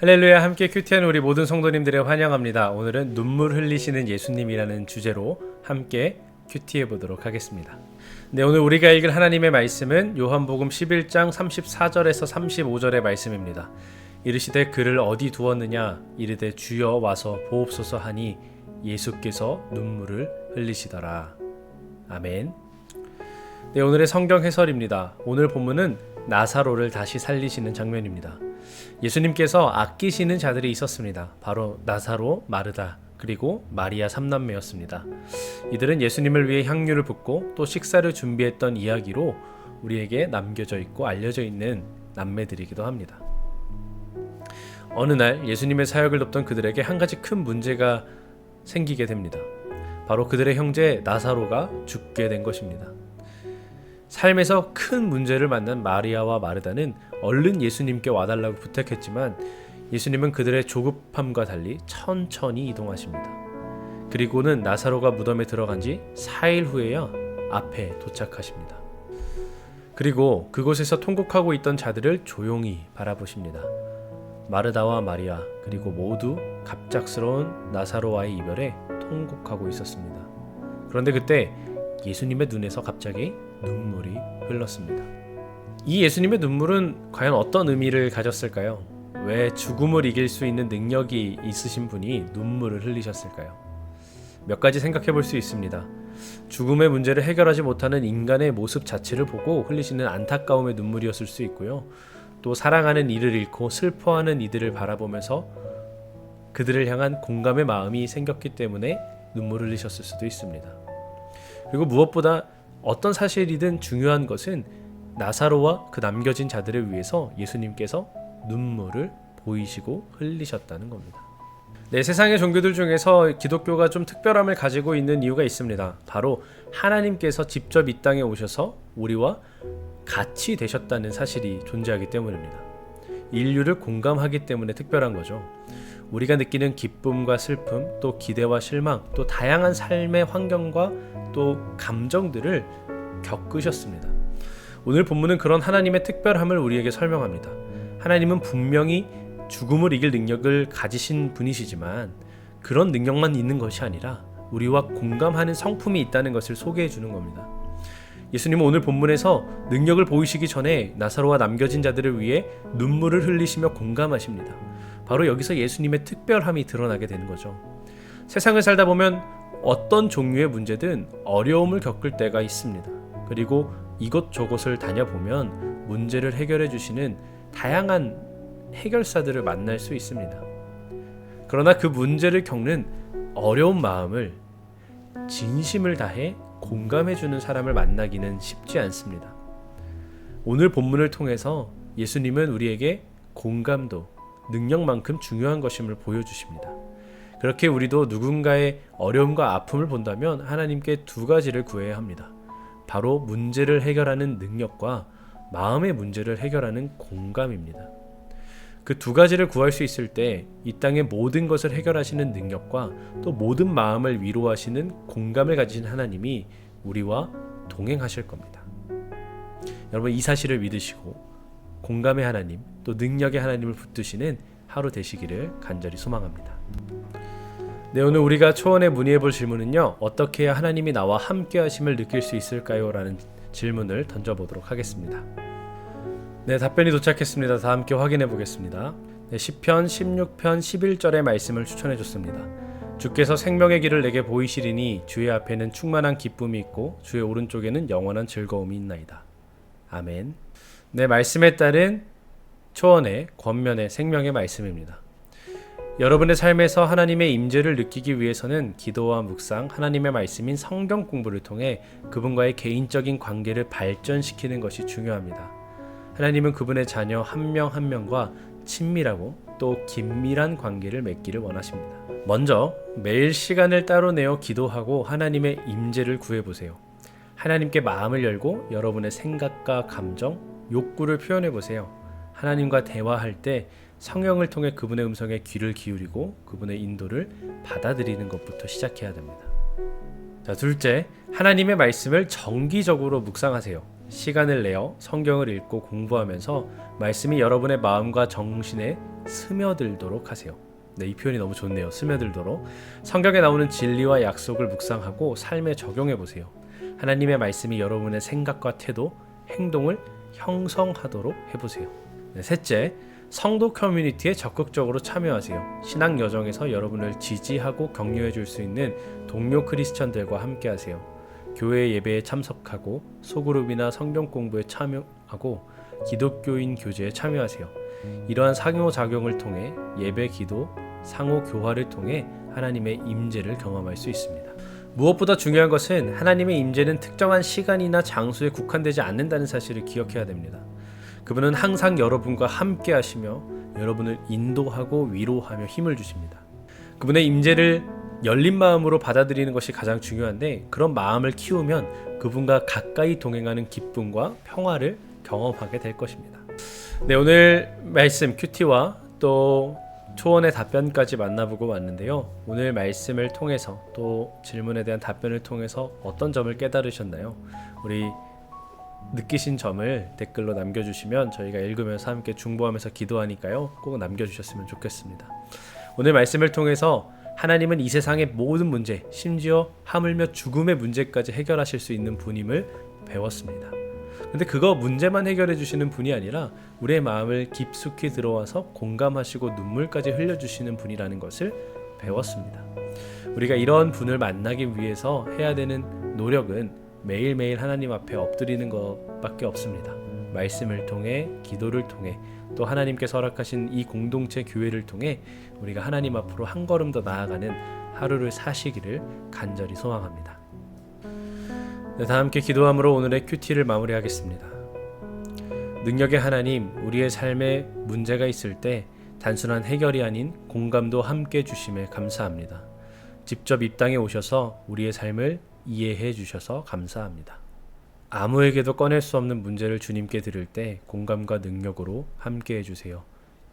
할렐루야. 함께 큐티한 우리 모든 성도님들을 환영합니다. 오늘은 눈물 흘리시는 예수님이라는 주제로 함께 큐티해 보도록 하겠습니다. 네, 오늘 우리가 읽을 하나님의 말씀은 요한복음 11장 34절에서 35절의 말씀입니다. 이르시되 그를 어디 두었느냐 이르되 주여 와서 보옵소서 하니 예수께서 눈물을 흘리시더라. 아멘. 네, 오늘의 성경 해설입니다. 오늘 본문은 나사로를 다시 살리시는 장면입니다. 예수님께서 아끼시는 자들이 있었습니다. 바로 나사로, 마르다, 그리고 마리아 삼남매였습니다. 이들은 예수님을 위해 향유를 붓고 또 식사를 준비했던 이야기로 우리에게 남겨져 있고 알려져 있는 남매들이기도 합니다. 어느 날 예수님의 사역을 돕던 그들에게 한 가지 큰 문제가 생기게 됩니다. 바로 그들의 형제 나사로가 죽게 된 것입니다. 삶에서 큰 문제를 만난 마리아와 마르다는 얼른 예수님께 와달라고 부탁했지만 예수님은 그들의 조급함과 달리 천천히 이동하십니다. 그리고는 나사로가 무덤에 들어간 지 4일 후에야 앞에 도착하십니다. 그리고 그곳에서 통곡하고 있던 자들을 조용히 바라보십니다. 마르다와 마리아 그리고 모두 갑작스러운 나사로와의 이별에 통곡하고 있었습니다. 그런데 그때 예수님의 눈에서 갑자기 눈물이 흘렀습니다. 이 예수님의 눈물은 과연 어떤 의미를 가졌을까요? 왜 죽음을 이길 수 있는 능력이 있으신 분이 눈물을 흘리셨을까요? 몇 가지 생각해 볼 수 있습니다. 죽음의 문제를 해결하지 못하는 인간의 모습 자체를 보고 흘리시는 안타까움의 눈물이었을 수 있고요. 또 사랑하는 이를 잃고 슬퍼하는 이들을 바라보면서 그들을 향한 공감의 마음이 생겼기 때문에 눈물을 흘리셨을 수도 있습니다. 그리고 무엇보다 어떤 사실이든 중요한 것은 나사로와 그 남겨진 자들을 위해서 예수님께서 눈물을 보이시고 흘리셨다는 겁니다. 네, 세상의 종교들 중에서 기독교가 좀 특별함을 가지고 있는 이유가 있습니다. 바로 하나님께서 직접 이 땅에 오셔서 우리와 같이 되셨다는 사실이 존재하기 때문입니다. 인류를 공감하기 때문에 특별한 거죠. 우리가 느끼는 기쁨과 슬픔, 또 기대와 실망, 또 다양한 삶의 환경과 또 감정들을 겪으셨습니다. 오늘 본문은 그런 하나님의 특별함을 우리에게 설명합니다. 하나님은 분명히 죽음을 이길 능력을 가지신 분이시지만 그런 능력만 있는 것이 아니라 우리와 공감하는 성품이 있다는 것을 소개해 주는 겁니다. 예수님은 오늘 본문에서 능력을 보이시기 전에 나사로와 남겨진 자들을 위해 눈물을 흘리시며 공감하십니다. 바로 여기서 예수님의 특별함이 드러나게 되는 거죠. 세상을 살다 보면 어떤 종류의 문제든 어려움을 겪을 때가 있습니다. 그리고 이곳저곳을 다녀보면 문제를 해결해 주시는 다양한 해결사들을 만날 수 있습니다. 그러나 그 문제를 겪는 어려운 마음을 진심을 다해 공감해 주는 사람을 만나기는 쉽지 않습니다. 오늘 본문을 통해서 예수님은 우리에게 공감도 능력만큼 중요한 것임을 보여주십니다. 그렇게 우리도 누군가의 어려움과 아픔을 본다면 하나님께 두 가지를 구해야 합니다. 바로 문제를 해결하는 능력과 마음의 문제를 해결하는 공감입니다. 그 두 가지를 구할 수 있을 때 이 땅의 모든 것을 해결하시는 능력과 또 모든 마음을 위로하시는 공감을 가진 하나님이 우리와 동행하실 겁니다. 여러분, 이 사실을 믿으시고 공감의 하나님, 또 능력의 하나님을 붙드시는 하루 되시기를 간절히 소망합니다. 네, 오늘 우리가 초원에 문의해 볼 질문은요, 어떻게 해야 하나님이 나와 함께 하심을 느낄 수 있을까요? 라는 질문을 던져보도록 하겠습니다. 네, 답변이 도착했습니다. 다 함께 확인해 보겠습니다. 네, 시편 16편 11절의 말씀을 추천해 줬습니다. 주께서 생명의 길을 내게 보이시리니 주의 앞에는 충만한 기쁨이 있고 주의 오른쪽에는 영원한 즐거움이 있나이다. 아멘. 네, 말씀에 따른 초원의 권면의 생명의 말씀입니다. 여러분의 삶에서 하나님의 임재를 느끼기 위해서는 기도와 묵상, 하나님의 말씀인 성경 공부를 통해 그분과의 개인적인 관계를 발전시키는 것이 중요합니다. 하나님은 그분의 자녀 한 명 한 명과 친밀하고 또 긴밀한 관계를 맺기를 원하십니다. 먼저 매일 시간을 따로 내어 기도하고 하나님의 임재를 구해보세요. 하나님께 마음을 열고 여러분의 생각과 감정, 욕구를 표현해보세요. 하나님과 대화할 때 성령을 통해 그분의 음성에 귀를 기울이고 그분의 인도를 받아들이는 것부터 시작해야 됩니다. 자, 둘째, 하나님의 말씀을 정기적으로 묵상하세요. 시간을 내어 성경을 읽고 공부하면서 말씀이 여러분의 마음과 정신에 스며들도록 하세요. 네, 이 표현이 너무 좋네요. 스며들도록. 성경에 나오는 진리와 약속을 묵상하고 삶에 적용해 보세요. 하나님의 말씀이 여러분의 생각과 태도, 행동을 형성하도록 해보세요. 네, 셋째, 성도 커뮤니티에 적극적으로 참여하세요. 신앙 여정에서 여러분을 지지하고 격려해 줄 수 있는 동료 크리스천들과 함께 하세요. 교회 예배에 참석하고 소그룹이나 성경 공부에 참여하고 기독교인 교제에 참여하세요. 이러한 상호작용을 통해 예배, 기도, 상호 교화를 통해 하나님의 임재를 경험할 수 있습니다. 무엇보다 중요한 것은 하나님의 임재는 특정한 시간이나 장소에 국한되지 않는다는 사실을 기억해야 됩니다. 그분은 항상 여러분과 함께 하시며 여러분을 인도하고 위로하며 힘을 주십니다. 그분의 임재를 열린 마음으로 받아들이는 것이 가장 중요한데, 그런 마음을 키우면 그분과 가까이 동행하는 기쁨과 평화를 경험하게 될 것입니다. 네, 오늘 말씀 큐티와 또 초원의 답변까지 만나보고 왔는데요. 오늘 말씀을 통해서 또 질문에 대한 답변을 통해서 어떤 점을 깨달으셨나요? 우리 느끼신 점을 댓글로 남겨주시면 저희가 읽으면서 함께 중보하면서 기도하니까요, 꼭 남겨주셨으면 좋겠습니다. 오늘 말씀을 통해서 하나님은 이 세상의 모든 문제, 심지어 하물며 죽음의 문제까지 해결하실 수 있는 분임을 배웠습니다. 근데 그거 문제만 해결해 주시는 분이 아니라 우리의 마음을 깊숙이 들어와서 공감하시고 눈물까지 흘려주시는 분이라는 것을 배웠습니다. 우리가 이런 분을 만나기 위해서 해야 되는 노력은 매일매일 하나님 앞에 엎드리는 것밖에 없습니다. 말씀을 통해, 기도를 통해, 또 하나님께서 허락하신 이 공동체 교회를 통해 우리가 하나님 앞으로 한 걸음 더 나아가는 하루를 사시기를 간절히 소망합니다. 네, 다 함께 기도함으로 오늘의 큐티를 마무리하겠습니다. 능력의 하나님, 우리의 삶에 문제가 있을 때 단순한 해결이 아닌 공감도 함께 주심에 감사합니다. 직접 이 땅에 오셔서 우리의 삶을 이해해 주셔서 감사합니다. 아무에게도 꺼낼 수 없는 문제를 주님께 드릴 때 공감과 능력으로 함께 해주세요.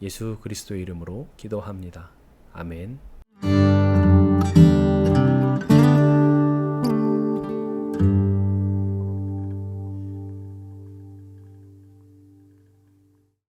예수 그리스도의 이름으로 기도합니다. 아멘.